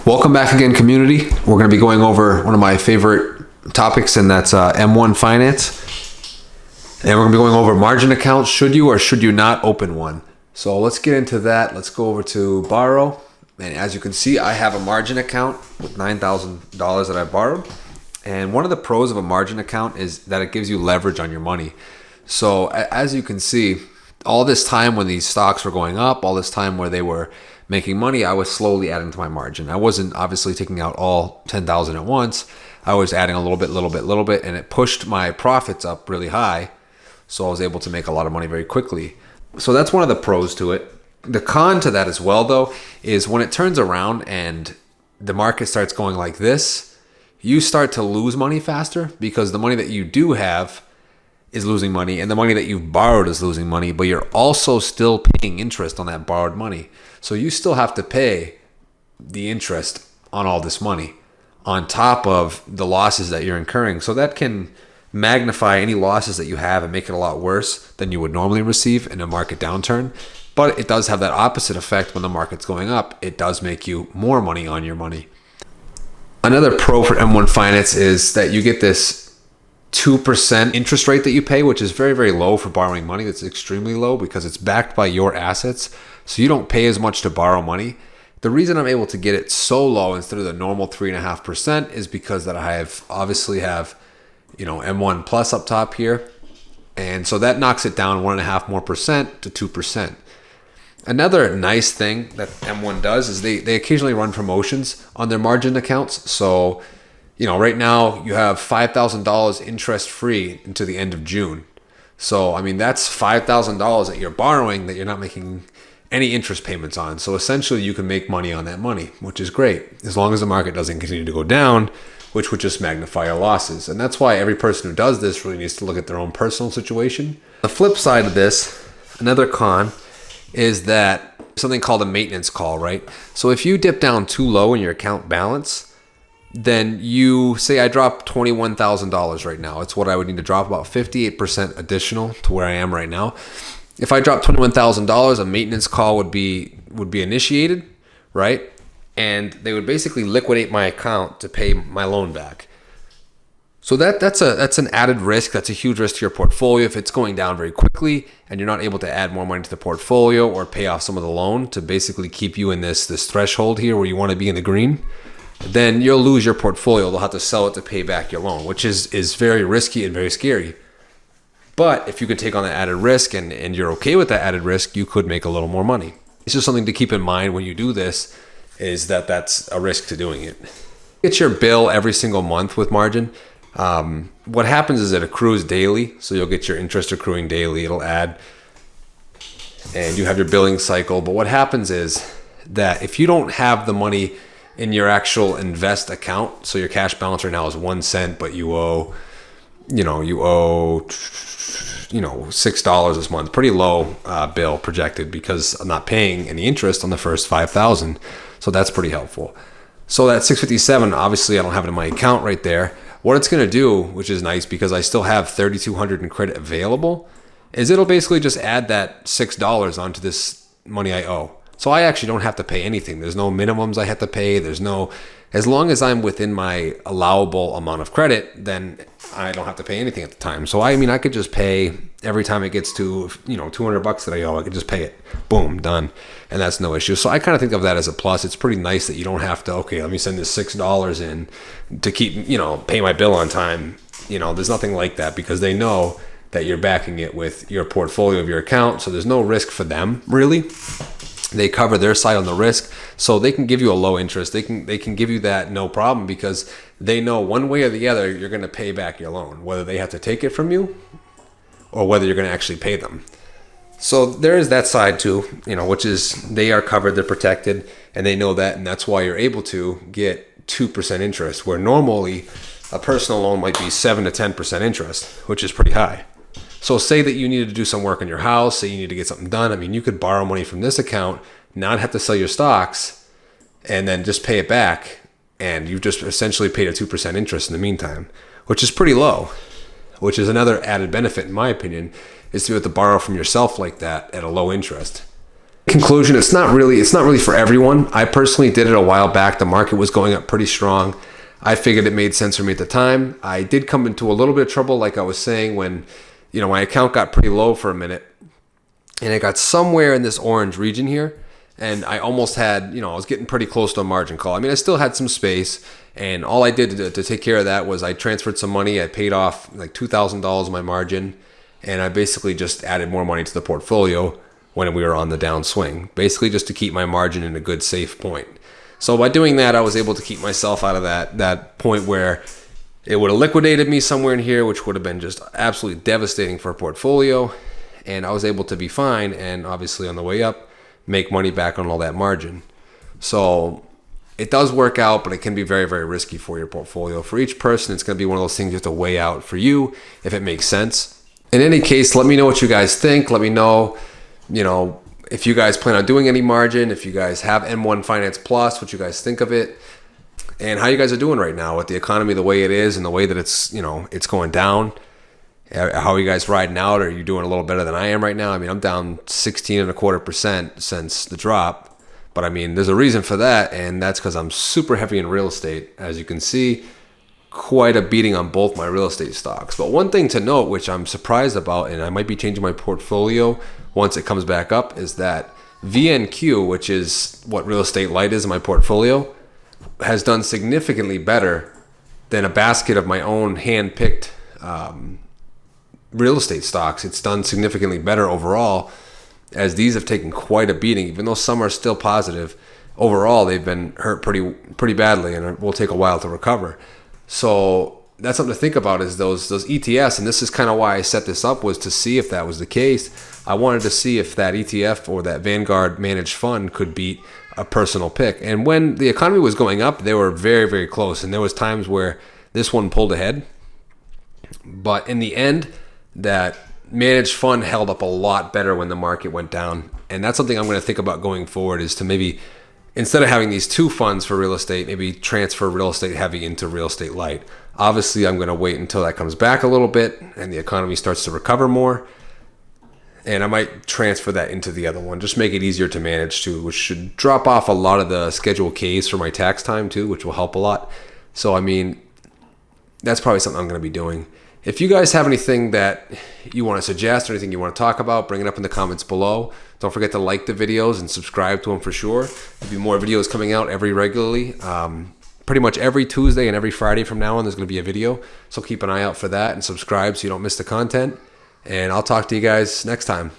Welcome back again, community. We're going to be going over one of my favorite topics, and that's M1 finance. And we're going to be going over margin accounts. Should you or should you not open one? So let's get into that. Let's go over to borrow. And as you can see, I have a margin account with $9,000 that I borrowed. And one of the pros of a margin account is that it gives you leverage on your money. So as you can see, all this time when these stocks were going up, all this time where they were making money, I was slowly adding to my margin. I wasn't obviously taking out all 10,000 at once. I was adding a little bit, and it pushed my profits up really high. So I was able to make a lot of money very quickly. So that's one of the pros to it. The con to that as well, though, is when it turns around and the market starts going like this, you start to lose money faster because the money that you do have is losing money and the money that you've borrowed is losing money, but you're also still paying interest on that borrowed money. So you still have to pay the interest on all this money on top of the losses that you're incurring. So that can magnify any losses that you have and make it a lot worse than you would normally receive in a market downturn. But it does have that opposite effect when the market's going up. It does make you more money on your money. Another pro for M1 Finance is that you get this 2% interest rate that you pay, which is very, very low for borrowing money. That's extremely low because it's backed by your assets. So you don't pay as much to borrow money. The reason I'm able to get it so low instead of the normal 3.5% is because that I obviously have, M1 Plus up top here. And so that knocks it down 1.5% more to 2%. Another nice thing that M1 does is they occasionally run promotions on their margin accounts. So right now you have $5,000 interest free until the end of June. So, that's $5,000 that you're borrowing that you're not making any interest payments on. So essentially you can make money on that money, which is great, as long as the market doesn't continue to go down, which would just magnify your losses. And that's why every person who does this really needs to look at their own personal situation. The flip side of this, another con, is that something called a maintenance call, right? So if you dip down too low in your account balance, then you say I drop $21,000 right now. It's what I would need to drop, about 58% additional to where I am right now. If I drop $21,000, a maintenance call would be initiated, right? And they would basically liquidate my account to pay my loan back. So that's an added risk. That's a huge risk to your portfolio if it's going down very quickly and you're not able to add more money to the portfolio or pay off some of the loan to basically keep you in this threshold here where you want to be in the green. Then you'll lose your portfolio. They'll have to sell it to pay back your loan, which is very risky and very scary. But if you can take on that added risk and you're okay with that added risk, you could make a little more money. It's just something to keep in mind when you do this, is that that's a risk to doing it. Get your bill every single month with margin. What happens is it accrues daily. So you'll get your interest accruing daily. It'll add and you have your billing cycle. But what happens is that if you don't have the money in your actual invest account, so your cash balance right now is 1 cent, but you owe $6 this month. Pretty low bill projected because I'm not paying any interest on the first $5,000. So that's pretty helpful. So that $657, obviously I don't have it in my account right there. What it's going to do, which is nice because I still have $3,200 in credit available, is it'll basically just add that $6 onto this money I owe. So I actually don't have to pay anything. There's no minimums I have to pay. As long as I'm within my allowable amount of credit, then I don't have to pay anything at the time. So I could just pay every time it gets to, $200 that I owe, I could just pay it. Boom, done. And that's no issue. So I kind of think of that as a plus. It's pretty nice that you don't have to, let me send this $6 in to keep, pay my bill on time. There's nothing like that because they know that you're backing it with your portfolio of your account. So there's no risk for them, really. They cover their side on the risk, so they can give you a low interest. They can give you that no problem because they know one way or the other you're going to pay back your loan, whether they have to take it from you or whether you're going to actually pay them. So there is that side too, which is they are covered, they're protected, and they know that, and that's why you're able to get 2% interest, where normally a personal loan might be 7 to 10% interest, which is pretty high. So say that you needed to do some work on your house, say you need to get something done. You could borrow money from this account, not have to sell your stocks, and then just pay it back. And you've just essentially paid a 2% interest in the meantime, which is pretty low, which is another added benefit, in my opinion, is to be able to borrow from yourself like that at a low interest. Conclusion, it's not really for everyone. I personally did it a while back. The market was going up pretty strong. I figured it made sense for me at the time. I did come into a little bit of trouble, like I was saying, when my account got pretty low for a minute, and it got somewhere in this orange region here, and I almost had, I was getting pretty close to a margin call. I mean, I still had some space, and all I did to take care of that was I transferred some money. I paid off like $2,000 of my margin, and I basically just added more money to the portfolio when we were on the downswing, basically just to keep my margin in a good, safe point. So by doing that, I was able to keep myself out of that point where it would have liquidated me somewhere in here, which would have been just absolutely devastating for a portfolio. And I was able to be fine, and obviously on the way up, make money back on all that margin. So it does work out, but it can be very, very risky for your portfolio. For each person, it's going to be one of those things you have to weigh out for you if it makes sense. In any case, let me know what you guys think. Let me know, if you guys plan on doing any margin, if you guys have M1 Finance Plus, what you guys think of it, and how you guys are doing right now with the economy the way it is and the way that it's going down. How are you guys riding out? Are you doing a little better than I am right now? I mean, I'm down 16.25% since the drop, but I mean, there's a reason for that, and that's because I'm super heavy in real estate. As you can see, quite a beating on both my real estate stocks. But one thing to note, which I'm surprised about, and I might be changing my portfolio once it comes back up, is that VNQ, which is what real estate light is in my portfolio, has done significantly better than a basket of my own hand-picked real estate stocks. It's done significantly better overall, as these have taken quite a beating. Even though some are still positive, overall they've been hurt pretty badly, and it will take a while to recover. So that's something to think about, is those ETFs, and this is kind of why I set this up, was to see if that was the case. I wanted to see if that ETF or that Vanguard managed fund could beat a personal pick. And when the economy was going up, they were very, very close, and there was times where this one pulled ahead. But in the end, that managed fund held up a lot better when the market went down. And that's something I'm going to think about going forward, is to maybe, instead of having these two funds for real estate, maybe transfer real estate heavy into real estate light. Obviously, I'm going to wait until that comes back a little bit and the economy starts to recover more, and I might transfer that into the other one. Just make it easier to manage too, which should drop off a lot of the Schedule Ks for my tax time too, which will help a lot. So I mean, that's probably something I'm going to be doing. If you guys have anything that you want to suggest or anything you want to talk about, bring it up in the comments below. Don't forget to like the videos and subscribe to them for sure. There'll be more videos coming out regularly. Pretty much every Tuesday and every Friday from now on, there's going to be a video. So keep an eye out for that and subscribe so you don't miss the content. And I'll talk to you guys next time.